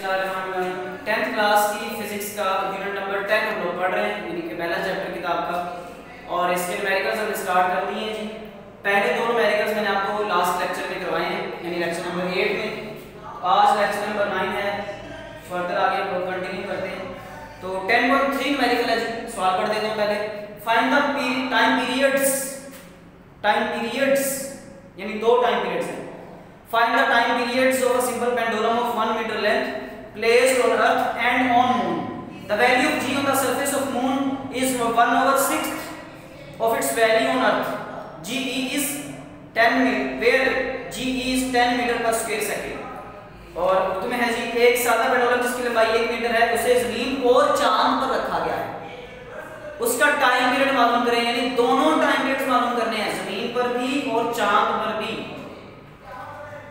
10th class की physics का unit number 10 हम लोग पढ़ रहे हैं, यानी कि पहला चैप्टर किताब का। और इसके न्यूमेरिकल्स हमने स्टार्ट कर दिए हैं जी। पहले दो न्यूमेरिकल्स मैंने आपको लास्ट लेक्चर में करवाए हैं, यानी लेक्चर नंबर 8 में। आज लेक्चर नंबर 9 है, फर्दर आगे हम लोग कंटिन्यू करते हैं। तो 10.3 न्यूमेरिकल है जी, सवाल पढ़ देते हैं पहले। फाइंड द टाइम पीरियड्स यानी दो टाइम पीरियड्स हैं। Find the time periods of a simple pendulum of 1 meter length placed on Earth and on Moon. The value of g on the surface of Moon is 1/6 of its value on Earth. Ge is 10 meter, where Ge is 10 meter per square second. और तुम्हें है जी एक सादा pendulum जिसकी लंबाई 1 metre है, उसे जमीन और चांद पर रखा गया है। उसका टाइम पीरियड मालूम करें, यानी दोनों टाइम पीरियड्स मालूम करने हैं, जमीन पर भी और चांद पर भी।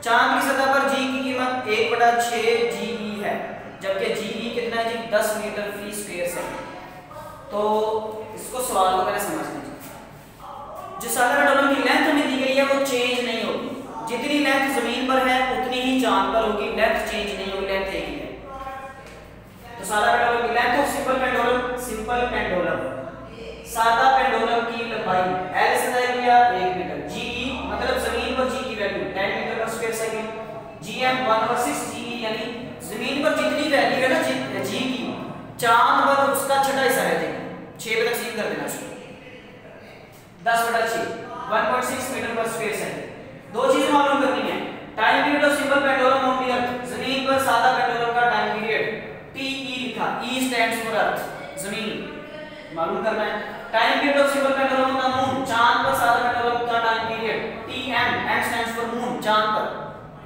चांद की सतह पर जी की कीमत 1/6 GE है, जबकि GE कितना है जी 10 मीटर फी स्क्वायर सेकंड। तो इसको सवाल को पहले समझ लीजिए। जो सादा पेंडुलम की लेंथ हमें दी गई है वो चेंज नहीं होगी, जितनी लेंथ जमीन पर है उतनी ही चांद पर होगी, लेंथ चेंज नहीं होगी, लेंथ एक ही है। तो सादा पेंडुलम की लेंथ ऑफ सिंपल पेंडुलम सादा पेंडुलम की लंबाई L से दिया 1 मीटर, GE मतलब जमीन पर G की वैल्यू 10 मीटर पर स्क्वायर सेकंड, GM 1/6 GE यानी जमीन पर जितनी वैल्यू है ना G की, चांद पर उसका छठा हिस्सा रह जाएगा। 6 पे तकसीम कर देना इसको, 10/6 1.6 मीटर पर स्क्वायर सेकंड। दो चीजें मालूम करनी है। Time period of simple pendulum on the earth, जमीन पर सादा पेंडुलम का टाइम पीरियड TE लिखा, E स्टैंड्स फॉर अर्थ, जमीन मालूम करना है। Time period of simple pendulum on the moon, चांद पर सादा पेंडुलम का time period TM, M stands for moon, चांद पर।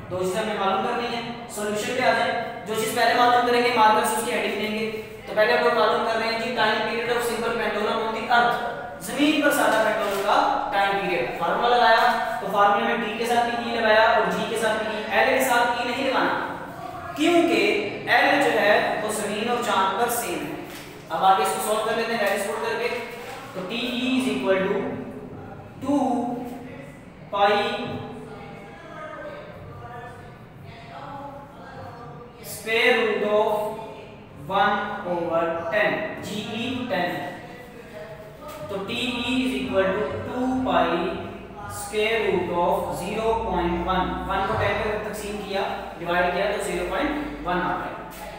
दो चीजें हमें मालूम करनी है। सॉल्यूशन पे आ जाए, जो चीज पहले मालूम करेंगे मार्कर से उसकी हेडिंग देंगे। तो पहले हम लोग मालूम कर रहे हैं जी time period of simple pendulum on the earth, जमीन पर सादा पेंडुलम का टाइम पीरियड। फार्मूला लगाया तो फार्मूले में t के साथ भी e लगाया और g के साथ भी e, l के साथ e नहीं लगाना, क्योंकि l जो है वो जमीन और चांद पर सेम है। अब आगे इसको सॉल्व कर लेते हैं वैल्यूज पुट करके। तो TE is equal to 2 pi square root of 1/10, GE 10। तो TE is equal to 2 pi square root of 0.1, 1 को 10 पे तकसीम किया, डिवाइड किया तो 0.1 आ गया।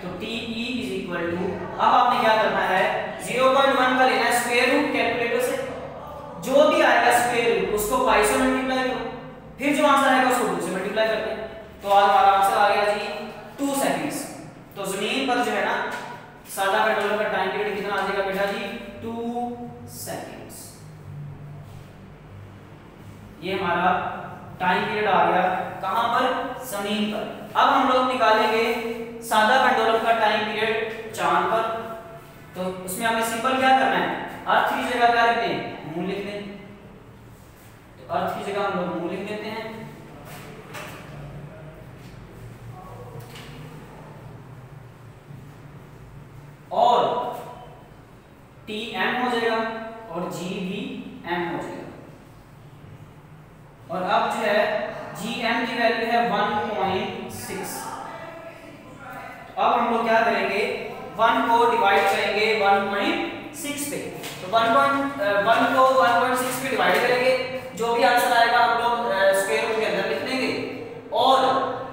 तो TE is equal to, अब आपने क्या करना है 0.1 का लेना है स्क्वायर रूट, कैलकुलेटर से जो भी आएगा स्क्वायर रूट उसको पाई से मल्टीप्लाई करो, फिर जो आंसर आएगा उसको 2 से मल्टीप्लाई करते हैं। तो आज हमारा आंसर आ गया जी 2 सेकंड्स। तो जमीन पर जो है ना सादा पेंडुलम का टाइम पीरियड कितना आ जाएगा बेटा जी 2 सेकंड्स। ये हमारा टाइम पीरियड आ गया कहां पर, जमीन पर। अब हम लोग निकालेंगे सादा पेंडुलम का टाइम पीरियड चांद पर। तो उसमें हमें सिंपल क्या करना है, अर्थ की जगह क्या लिखते हैं, मून लिख दें। तो अर्थ की जगह हम लोग मून लिख देते हैं। और TM हो जाएगा और G भी M हो जाएगा। और अब जो है GM की वैल्यू है 1.6। अब हम लोग क्या करेंगे, 1 को डिवाइड करेंगे 1.6 पे। तो 1 को 1.6 पे डिवाइड करेंगे, जो भी आंसर आएगा हम लोग स्क्वायर रूट के अंदर लिख लेंगे और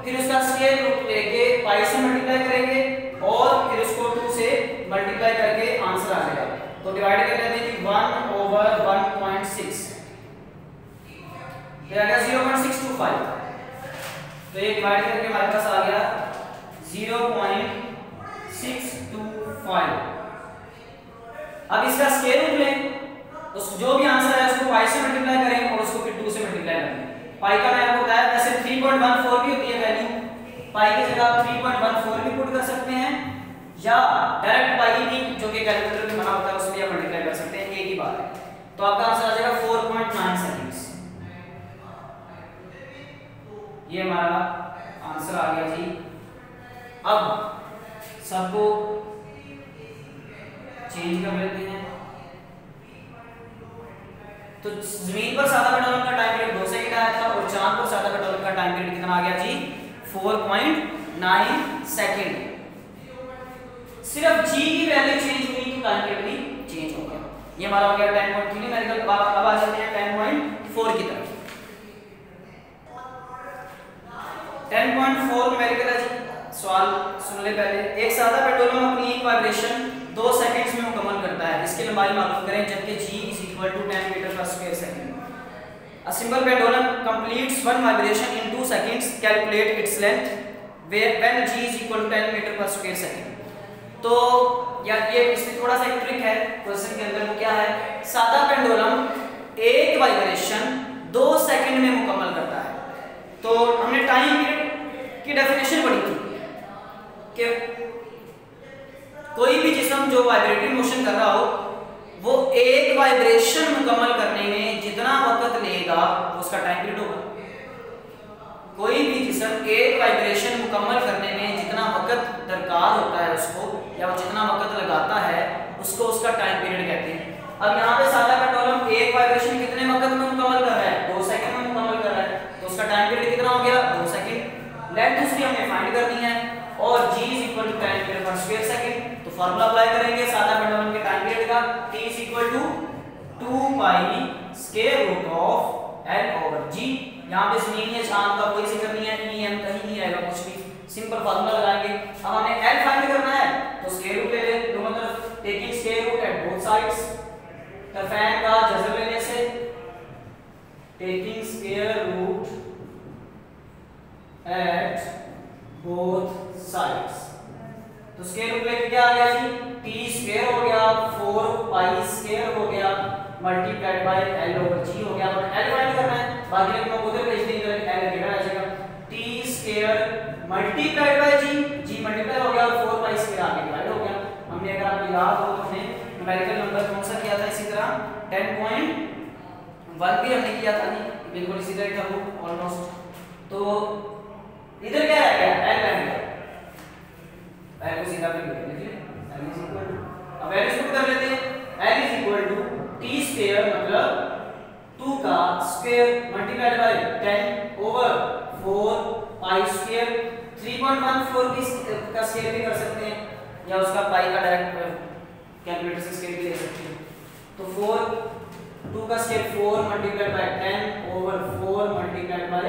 फिर उसका स्क्वायर रूट लेके पाई से मल्टीप्लाई करेंगे और फिर उसको 2 से मल्टीप्लाई करके आंसर आ जाएगा। तो डिवाइड कर लेते हैं 1/1.6, फिर आ गया 0.625। तो ये डिवाइड करके हमारे पास आ गया 0.625। अब इसका स्क्वायर रूट लें, उस जो भी आंसर है उसको पाई से मल्टीप्लाई करें और उसको फिर 2 से मल्टीप्लाई करें। पाई का मैंने आपको बताया वैसे 3.14 भी होती है वैल्यू, पाई की जगह आप 3.14 भी पुट कर सकते हैं या डायरेक्ट पाई भी जो कि कैलकुलेटर में बना होता है उसमें आप मल्टीप्लाई कर सकते हैं, एक ही बात है। तो आपका आंसर आ जाएगा 4.9 सेकंड्स। ये हमारा आंसर आ गया जी। अब सबको चेंज कर लेते हैं। तो जमीन पर सादा पेंडुलम का टाइम पीरियड 2 सेकंड आया था और चांद पर सादा पेंडुलम का टाइम पीरियड कितना आ गया जी 4.9 सेकंड। सिर्फ जी की वैल्यू चेंज हुई तो टाइम पीरियड भी चेंज हो गया। ये हमारा हो गया 10.3 न्यूमेरिकल। अब आ जाते हैं 10.4 की तरफ। 10.4 न्यूमेरिकल है जी। सवाल सुन ले पहले। एक सादा पेंडुलम अपनी एक वाइब्रेशन 2 सेकंड्स में मुकम्मल करता है। इसकी लंबाई मालूम करें जबकि g = 10 मीटर पर square second. A simple pendulum completes one vibration in 2 seconds. Calculate its length when g = 10 meter पर स्क्वायर सेकंड। तो यार ये इसमें थोड़ा सा एक ट्रिक है क्वेश्चन के अंदर। वो क्या है? सादा पेंडुलम एक वाइब्रेशन 2 सेकंड में मुकम्मल करता है। तो हमने टाइम पीरियड की डेफिनेशन पढ़ी थी कि कोई भी जिस्म जो वाइब्रेटिंग मोशन कर रहा हो वो एक वाइब्रेशन मुकम्मल करने में जितना वक्त लेगा उसका टाइम पीरियड होगा। कोई भी जिस्म एक वाइब्रेशन मुकम्मल करने में जितना वक्त दरकार होता है उसको, या वो जितना वक्त लगाता है उसको, उसका टाइम पीरियड कहते हैं। अब यहाँ पे सादा पेंडुलम एक वाइब्रेशन कितने वक्त में मुकम्मल कर रहा है? 2 सेकंड में मुकम्मल कर रहा है। तो उसका टाइम पीरियड कितना हो गया? 2 सेकंड। लेंथ उसकी हमें फाइंड करनी है और g = 10 मीटर पर स्क्वायर सेकंड। तो फार्मूला अप्लाई करेंगे सादा पेंडुलम के टाइम पीरियड का। t = 2 pi square root of l/g। यहाँ पे मीन या चांद का कोई जिक्र नहीं है, em कहीं नहीं आएगा कुछ भी, सिंपल फार्मूला लगाएंगे। अब हमें l फाइंड करना है तो स्क्वायर रूट ले ले दोनों तरफ, taking square root at both sides. तरफैन का जज़र लेने से taking square root at both sides. तो स्क्वायर रूट लेके क्या आ गया जी? t स्क्वायर हो गया, 4 पाई स्क्वायर हो गया, मल्टीप्लाइड बाय l/g हो गया। और l फाइंड करना है, बाकी लोग को उधर भेज देंगे, l गिरा आ जाएगा। t square multiplied by g multiply हो गया और 4 पाई स्क्वायर आगे डिवाइड हो गया। हमने अगर आपको याद हो तो हमने न्यूमेरिकल नंबर कौन सा किया था? इसी तरह 10.1 भी हमने किया था, नहीं बिल्कुल इसी तरह था वो ऑलमोस्ट। तो इधर क्या आ गया? l आ गया। l को सीधा भी लिख लीजिए, l = अब वैल्यूज पुट कर लेते हैं। l = t स्क्वायर मतलब 2 का square multiplied by 10 over 4 pi square. 3.14 का स्क्वायर भी कर सकते हैं या उसका पाई का डायरेक्ट कैलकुलेटर से स्क्वायर भी ले सकते हैं। तो 2 का square 4 multiplied by 10 over 4 multiplied by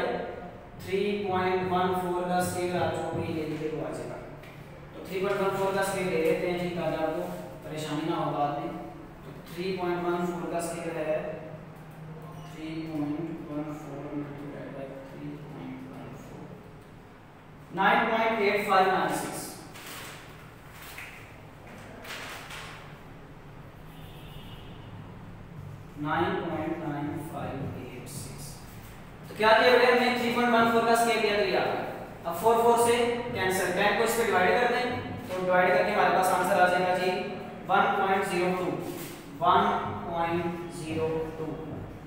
3.14 का स्क्वायर आप जो भी ले लीजिए वो आ जाएगा। तो 3.14 का स्क्वायर ले लेते हैं जी ताकि आपको परेशानी ना हो बाद में। तो 3.14 का स्क्वायर है 3.14 मल्टीप्लाइड बाय 3.14 9.8596। तो क्या किया बेटे हमने 3.14 का स्केल लिया तो लिया। अब 4 से कैंसिल, 10 को इस पे डिवाइड कर दें तो डिवाइड करके हमारे पास आंसर आ जाएगा जी 1.02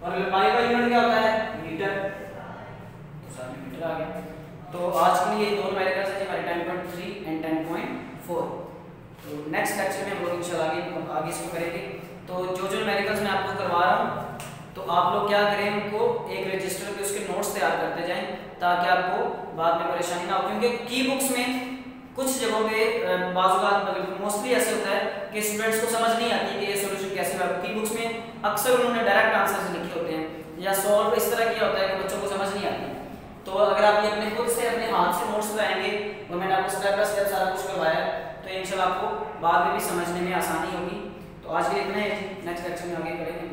और लंबाई का यूनिट क्या होता है? मीटर। तो सामने मीटर आ गया। तो आज के लिए दो न्यूमेरिकल्स हैं हमारे 10.3 एंड 10.4। तो नेक्स्ट लेक्चर में हम लोग इंशाल्लाह आगे इसको करेंगे। तो जो न्यूमेरिकल्स मैं आपको करवा रहा हूँ तो आप लोग क्या करें, उनको एक रजिस्टर पे उसके नोट्स तैयार करते जाएं ताकि आपको बाद में परेशानी ना हो। क्योंकि की बुक्स में कुछ जगहों पे मोस्टली ऐसे होता है कि स्टूडेंट्स को समझ नहीं आती कि ये सॉल्यूशन कैसे होगा। की बुक्स में अक्सर उन्होंने डायरेक्ट आंसर्स लिखे होते हैं या सॉल्व इस तरह किया होता है कि बच्चों को समझ नहीं आती। तो अगर आप ये अपने खुद से अपने हाथ से नोट्स बनाएंगे और मैंने आपको स्टेप बाय स्टेप सारा कुछ करवाया तो इंशाल्लाह आपको बाद में भी समझने में आसानी होगी। तो आज के लिए इतना ही, नेक्स्ट लेक्चर में आगे करेंगे।